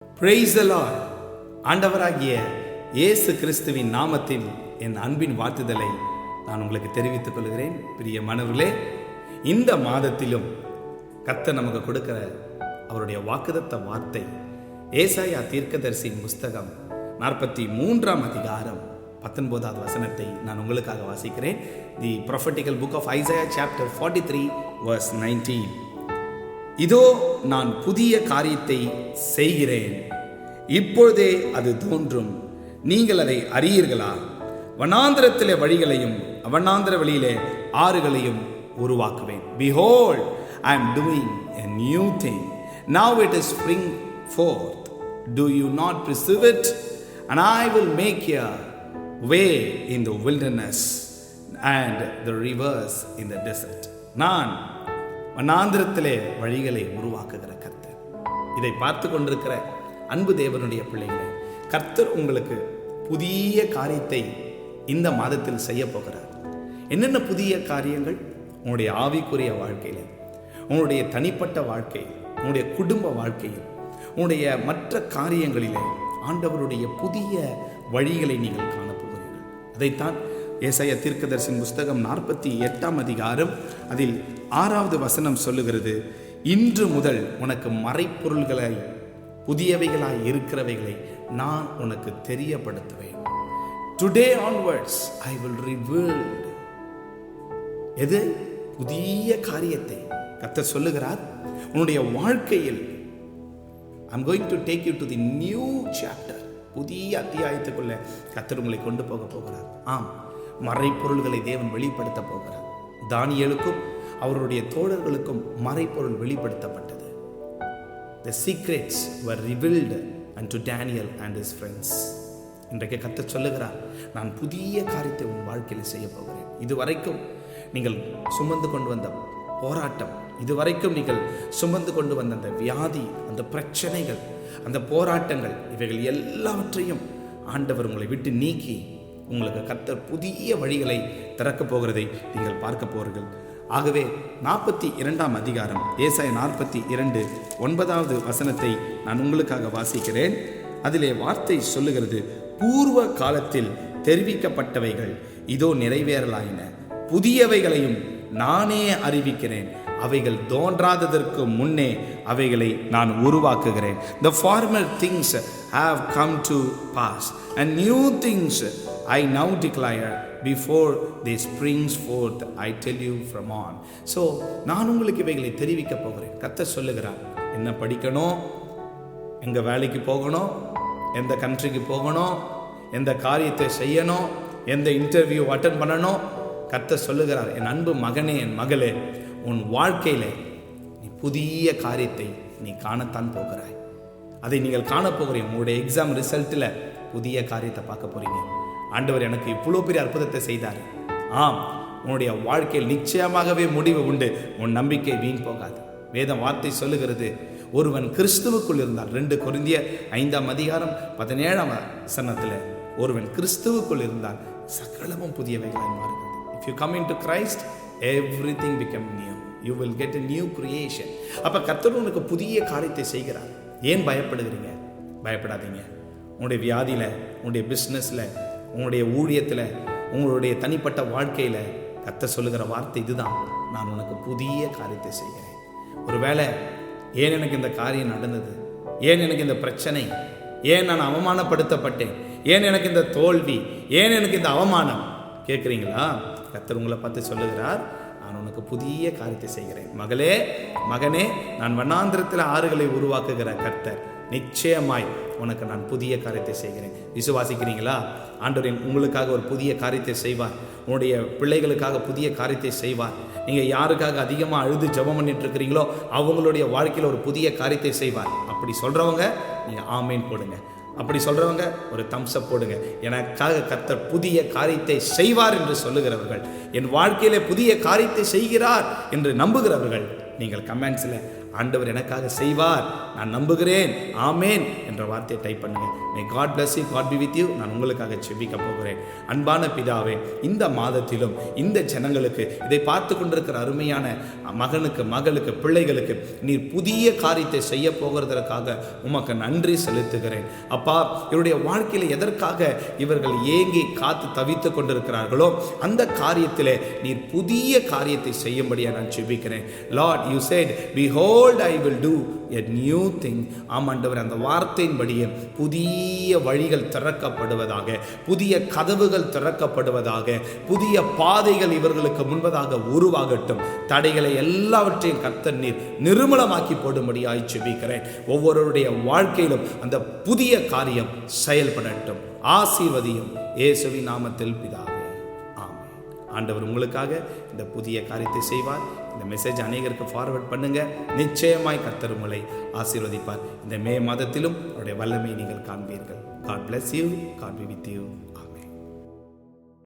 Praise the Lord. ஆண்டவராகிய இயேசு கிறிஸ்துவின் நாமத்தில் என் அன்பின் வாழ்த்துதலை நான் உங்களுக்கு தெரிவித்துக் கொள்கிறேன். பிரியமானவர்களே, இந்த மாதத்திலும் கர்த்தர் நமக்கு கொடுக்கிற அவருடைய வாக்குத்தத்த வார்த்தை ஏசாயா தீர்க்கதரிசியின் புஸ்தகம் 43 அதிகாரம் 19வது வசனத்தை நான் உங்களுக்காக வாசிக்கிறேன். The prophetical book of Isaiah chapter 43 verse 19. இதோ நான் புதிய காரியத்தை செய்கிறேன், இப்பொழுதே அது தோன்றும், நீங்கள் அதை அறியீர்களா? வனாந்திரத்திலே வழிகளையும் அவனாந்திர வழியிலே ஆறுகளையும் உருவாக்குவேன். Behold, I am doing a new thing. Now it is spring forth. Do you not perceive it? And I will make a way in the wilderness and the rivers in the desert. நான் வனாந்திரத்திலே வழிகளை உருவாக்குகிற கர்த்தர். இதை பார்த்து கொண்டிருக்கிற அன்பு தேவனுடைய பிள்ளைகளே, கர்த்தர் உங்களுக்கு புதிய காரியத்தை இந்த மாதத்தில் செய்ய போகிறார். என்னென்ன புதிய காரியங்கள்? உங்களுடைய ஆவிக்குரிய வாழ்க்கையில், உங்களுடைய தனிப்பட்ட வாழ்க்கையில், உங்களுடைய குடும்ப வாழ்க்கையில், உங்களுடைய மற்ற காரியங்களிலே ஆண்டவருடைய புதிய வழிகளை நீங்கள் காணப்போகிறீர்கள். அதைத்தான் ஏசாயா தீர்க்கதரிசியின் புஸ்தகம் 48 அதிகாரம் அதில் 6வது வசனம் சொல்லுகிறது. இன்று முதல் உனக்கு மறைப்பொருள்களை, புதியவைகளாய் இருக்கிறவைகளை நான் உனக்கு தெரியப்படுத்துவேன். Today onwards I will reveal. எது? புதிய காரியத்தை கர்த்தர் சொல்லுகிறார். உன்னுடைய வாழ்க்கையில் I'm going to take you to the new chapter. புதிய அத்தியாயத்துக்குள்ள கர்த்தர் உங்களை கொண்டு போக போகிறார். ஆம், மறைப்பொருள்களை தேவன் வெளிப்படுத்த போகிறார். தானியேலுக்கும் அவருடைய தோழர்களுக்கும் மறைப்பொருள் வெளிப்படுத்தப்பட்டது. The secrets were revealed unto Daniel and his friends. இன்றைக்கு கர்த்தர் சொல்லுகிறார், நான் புதிய காரியத்தை உன் வாழ்க்கையில் செய்ய போகிறேன். இதுவரைக்கும் நீங்கள் சுமந்து கொண்டு வந்த போராட்டம், இதுவரைக்கும் நீங்கள் சுமந்து கொண்டு வந்த அந்த வியாதி, அந்த பிரச்சனைகள், அந்த போராட்டங்கள், இவைகள் எல்லாவற்றையும் ஆண்டவர் உங்களை விட்டு நீக்கி உங்களுக்கு கர்த்தர் புதிய வழிகளை திறக்கப் போகிறதை நீங்கள் பார்க்க போகிறீர்கள். ஆகவே 42 அதிகாரம் ஏசாயா 42 9வது வசனத்தை நான் உங்களுக்காக வாசிக்கிறேன். அதிலே வார்த்தை சொல்லுகிறது, பூர்வ காலத்தில் தெரிவிக்கப்பட்டவைகள் இதோ நிறைவேறலாயின, புதியவைகளையும் நானே அறிவிக்கிறேன், அவைகள் தோன்றாததற்கு முன்னே அவைகளை நான் உருவாக்குகிறேன். The former things have come to pass and new things I now declare before they springs forth I tell you from on. So நான் உங்களுக்கு இவைகளை தெரிவிக்க போகிறேன். கர்த்தர் சொல்லுகிறார், என்ன படிக்கணும், எங்க வேலைக்கு போகணும், எந்த கண்ட்ரிக்கு போகணும், எந்த காரியத்தை செய்யணும், எந்த இன்டர்வியூ அட்டெண்ட் பண்ணணும், கர்த்தர் சொல்லுகிறார், என் அன்பு மகனே, என் மகளே, உன் வாழ்க்கையில நீ புதிய காரியத்தை நீ காணத்தான் போகிறாய். அதை நீங்கள் காண போகிறீங்க. உங்களுடைய எக்ஸாம் ரிசல்ட்டில் புதிய காரியத்தை பார்க்க போறீங்க. ஆண்டவர் எனக்கு இவ்வளோ பெரிய அற்புதத்தை செய்தார். ஆம், உன்னுடைய வாழ்க்கையில் நிச்சயமாகவே முடிவு உண்டு. உன் நம்பிக்கை வீண் போகாது. வேதம் வார்த்தை சொல்லுகிறது, ஒருவன் கிறிஸ்துவுக்குள் இருந்தால், 2 கொரிந்தியர் 5 அதிகாரம் 17 வசனத்தில், ஒருவன் கிறிஸ்துவுக்குள் இருந்தால் சகலமும் புதியவைகளாய் மாறுகிறது. If you come into Christ, everything become new. You will get a new creation. அப்ப கர்த்தர் உனக்கு புதிய காரியத்தை செய்கிறார். ஏன் பயப்படுகிறீங்க? பயப்படாதீங்க. உங்களுடைய வியாதியில, உங்களுடைய பிஸ்னஸ்ல, உங்களுடைய ஊழியத்தில், உங்களுடைய தனிப்பட்ட வாழ்க்கையில் கர்த்தர் சொல்லுகிற வார்த்தை இதுதான், நான் உனக்கு புதிய காரியத்தை செய்கிறேன். ஒருவேளை ஏன் எனக்கு இந்த காரியம் நடந்தது, ஏன் எனக்கு இந்த பிரச்சனை, ஏன் நான் அவமானப்படுத்தப்பட்டேன், ஏன் எனக்கு இந்த தோல்வி, ஏன் எனக்கு இந்த அவமானம் கேட்குறீங்களா? கர்த்தர் உங்களை பார்த்து சொல்லுகிறார், நான் உனக்கு புதிய காரியத்தை செய்கிறேன். மகளே, மகனே, நான் வனாந்திரத்தில் ஆறுகளை உருவாக்குகிற கர்த்தர். நிச்சயமாய் உனக்கு நான் புதிய காரியத்தை செய்கிறேன். விசுவாசிக்கிறீங்களா? ஆண்டவர் உங்களுக்காக ஒரு புதிய காரியத்தை செய்வார். உங்களுடைய பிள்ளைகளுக்காக புதிய காரியத்தை செய்வார். நீங்கள் யாருக்காக அதிகமாக அழுது ஜெபம் பண்ணிட்டு இருக்கிறீங்களோ அவங்களுடைய வாழ்க்கையில் ஒரு புதிய காரியத்தை செய்வார். அப்படி சொல்கிறவங்க நீங்கள் ஆமேன் போடுங்க. அப்படி சொல்கிறவங்க ஒரு தம்ஸ் அப் போடுங்க. எனக்காக கர்த்தர் புதிய காரியத்தை செய்வார் என்று சொல்லுகிறவர்கள், என் வாழ்க்கையிலே புதிய காரியத்தை செய்கிறார் என்று நம்புகிறவர்கள், நீங்கள் கமெண்ட்ஸில் ஆண்டவர் எனக்காக செய்வார், நான் நம்புகிறேன், ஆமேன் என்ற வார்த்தையை டைப் பண்ணுங்க. May God bless you, God be with you. நான் உங்களுக்காக செபிக்க போகிறேன். அன்பான பிதாவே, இந்த மாதத்திலும் இந்த ஜனங்களுக்கு, இதை பார்த்து கொண்டிருக்கிற அருமையான மகனுக்கு, மகளுக்கு, பிள்ளைகளுக்கு நீர் புதிய காரியத்தை செய்ய போகிறதற்காக உமக்கு நன்றி செலுத்துகிறேன். அப்பா, இவருடைய வாழ்க்கையில் எதற்காக இவர்கள் ஏங்கி காத்து தவித்து கொண்டிருக்கிறார்களோ அந்த காரியத்திலே நீர் புதிய காரியத்தை செய்யும்படியா நான் செபிக்கிறேன். Lord, you said, behold I will do a new thing. ஆமாண்டவர், அந்த வார்த்தையின்படியே புதிய வழிகள் திறக்கப்படுவதாக, புதிய கதவுகள் திறக்கப்படுவதாக, புதிய பாதைகள் இவர்களுக்கு முன்பதாக உருவாகட்டும். தடைகளை எல்லாவற்றையும் கர்த்தர் நீர் நிர்மூலமாக்கி போடும்படியாய் செபிக்கிறேன். ஒவ்வொருவருடைய வாழ்க்கையிலும் அந்த புதிய காரியம் செயல்படட்டும். ஆசீர்வதியும் இயேசுவின் நாமத்தில் பிதாவே, ஆமென். ஆண்டவர் உங்களுக்காக இந்த புதிய காரியத்தை செய்வார். இந்த மெசேஜ் அநேகருக்கு ஃபார்வர்ட் பண்ணுங்க. நிச்சயமாய் கர்த்தர் உங்களை ஆசீர்வதிப்பார். இந்த மே மாதத்திலும் அவருடைய வல்லமை நீங்கள் காண்பீர்கள். God bless you. God be with you.